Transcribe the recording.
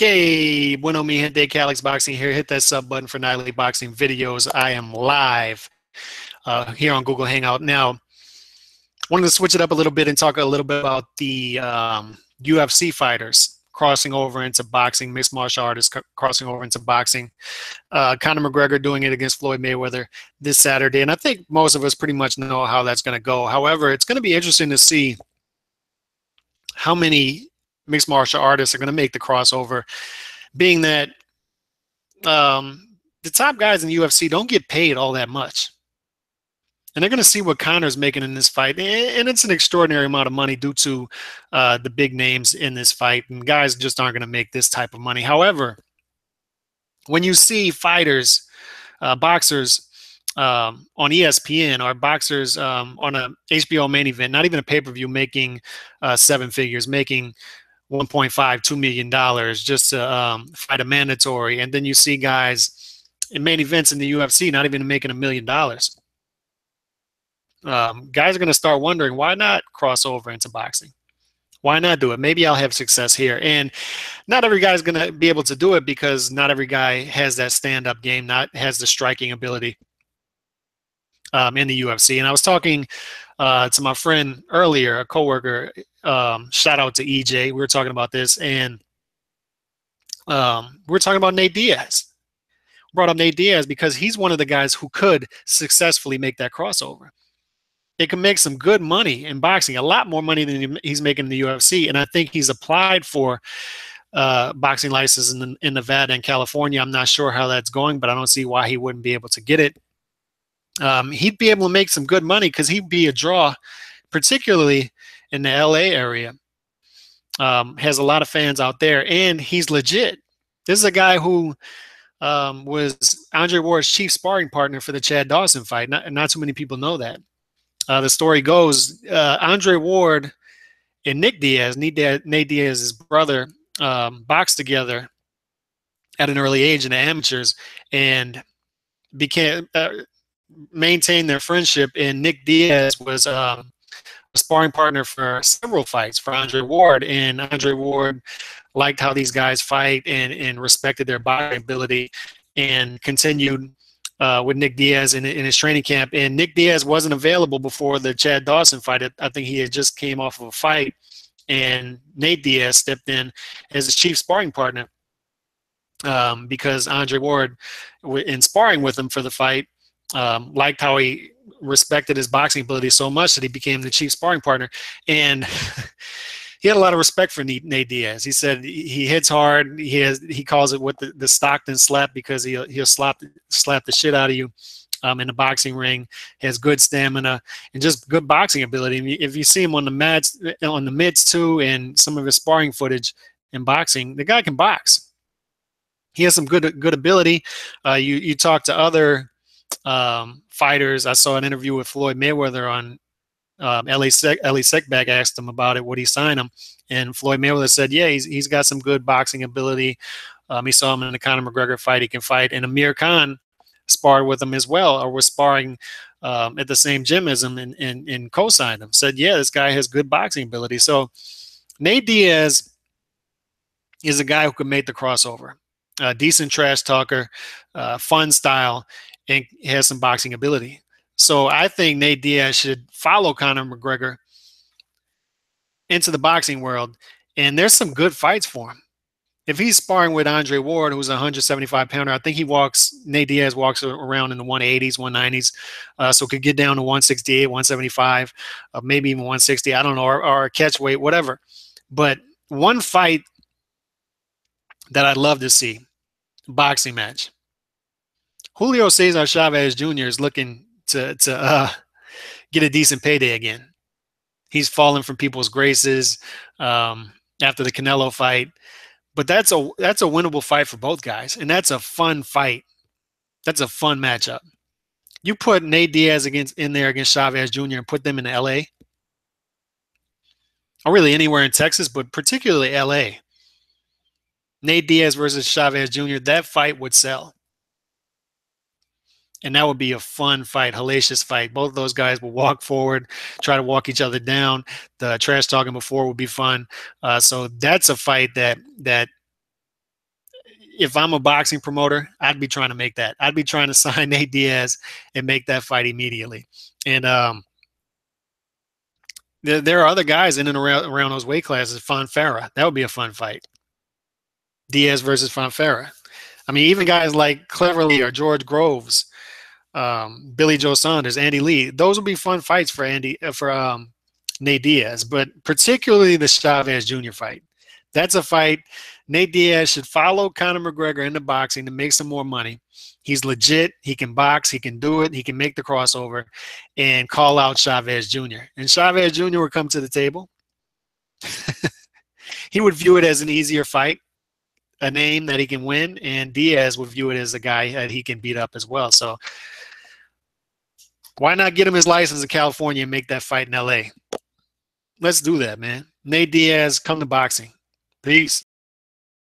Okay, bueno mi gente, Calix Boxing here. Hit that sub button for nightly boxing videos. I am live here on Google Hangout. Now, wanted to switch it up a little bit and talk a little bit about the UFC fighters crossing over into boxing, mixed martial artists crossing over into boxing. Conor McGregor doing it against Floyd Mayweather this Saturday. And I think most of us pretty much know how that's going to go. However, it's going to be interesting to see how many mixed martial artists are going to make the crossover, being that the top guys in the UFC don't get paid all that much. And they're going to see what Conor's making in this fight. And it's an extraordinary amount of money due to the big names in this fight. And guys just aren't going to make this type of money. However, when you see fighters, boxers on ESPN or boxers on a HBO main event, not even a pay-per-view, making seven figures, making 1.5, $2 million just to fight a mandatory. And then you see guys in main events in the UFC not even making $1 million. Guys are going to start wondering, why not cross over into boxing? Why not do it? Maybe I'll have success here. And not every guy's going to be able to do it because not every guy has that stand-up game, has the striking ability in the UFC. And I was talking to my friend earlier, a coworker, shout out to EJ. We were talking about this, and we were talking about Nate Diaz. Brought up Nate Diaz because he's one of the guys who could successfully make that crossover. It can make some good money in boxing, a lot more money than he's making in the UFC. And I think he's applied for boxing licenses in Nevada and California. I'm not sure how that's going, but I don't see why he wouldn't be able to get it. He'd be able to make some good money because he'd be a draw, particularly in the LA area. Has a lot of fans out there, and he's legit. This is a guy who was Andre Ward's chief sparring partner for the Chad Dawson fight. Not too many people know that. The story goes, Andre Ward and Nate Diaz's brother, boxed together at an early age in the amateurs and maintained their friendship. And Nick Diaz was a sparring partner for several fights for Andre Ward. And Andre Ward liked how these guys fight and respected their boxing ability and continued with Nick Diaz in his training camp. And Nick Diaz wasn't available before the Chad Dawson fight. I think he had just came off of a fight, and Nate Diaz stepped in as his chief sparring partner because Andre Ward, in sparring with him for the fight, liked how he respected his boxing ability so much that he became the chief sparring partner. And he had a lot of respect for Nate Diaz. He said he hits hard. He calls it what the Stockton slap, because he'll slap the shit out of you in the boxing ring. He has good stamina and just good boxing ability. If you see him on the mats, on the mids too, and some of his sparring footage in boxing, the guy can box. He has some good ability. You talk to other fighters. I saw an interview with Floyd Mayweather on Ellie Seckbach asked him about it, would he sign him? And Floyd Mayweather said, yeah, he's got some good boxing ability. He saw him in the Conor McGregor fight. He can fight. And Amir Khan sparred with him as well, or was sparring at the same gym as him and co-signed him. Said, yeah, this guy has good boxing ability. So Nate Diaz is a guy who can make the crossover. Decent trash talker, fun style, and has some boxing ability. So I think Nate Diaz should follow Conor McGregor into the boxing world, and there's some good fights for him. If he's sparring with Andre Ward, who's a 175-pounder, I think Nate Diaz walks around in the 180s, 190s, so could get down to 168, 175, maybe even 160, I don't know, or catch weight, whatever. But one fight that I'd love to see, boxing match. Julio Cesar Chavez Jr. is looking to get a decent payday again. He's fallen from people's graces after the Canelo fight, but that's a winnable fight for both guys, and that's a fun fight. That's a fun matchup. You put Nate Diaz in there against Chavez Jr. and put them in LA, or really anywhere in Texas, but particularly LA. Nate Diaz versus Chavez Jr., that fight would sell. And that would be a fun fight, hellacious fight. Both of those guys will walk forward, try to walk each other down. The trash talking before would be fun. So that's a fight that if I'm a boxing promoter, I'd be trying to make that. I'd be trying to sign Nate Diaz and make that fight immediately. And there are other guys in and around those weight classes. Fonfara, that would be a fun fight. Diaz versus Fonfara. I mean, even guys like Cleverly or George Groves, Billy Joe Saunders, Andy Lee. Those would be fun fights for Nate Diaz, but particularly the Chavez Jr. fight. That's a fight Nate Diaz should follow Conor McGregor into boxing to make some more money. He's legit. He can box. He can do it. He can make the crossover and call out Chavez Jr. And Chavez Jr. would come to the table. He would view it as an easier fight, a name that he can win, and Diaz would view it as a guy that he can beat up as well. So why not get him his license in California and make that fight in LA? Let's do that, man. Nate Diaz, come to boxing. Peace.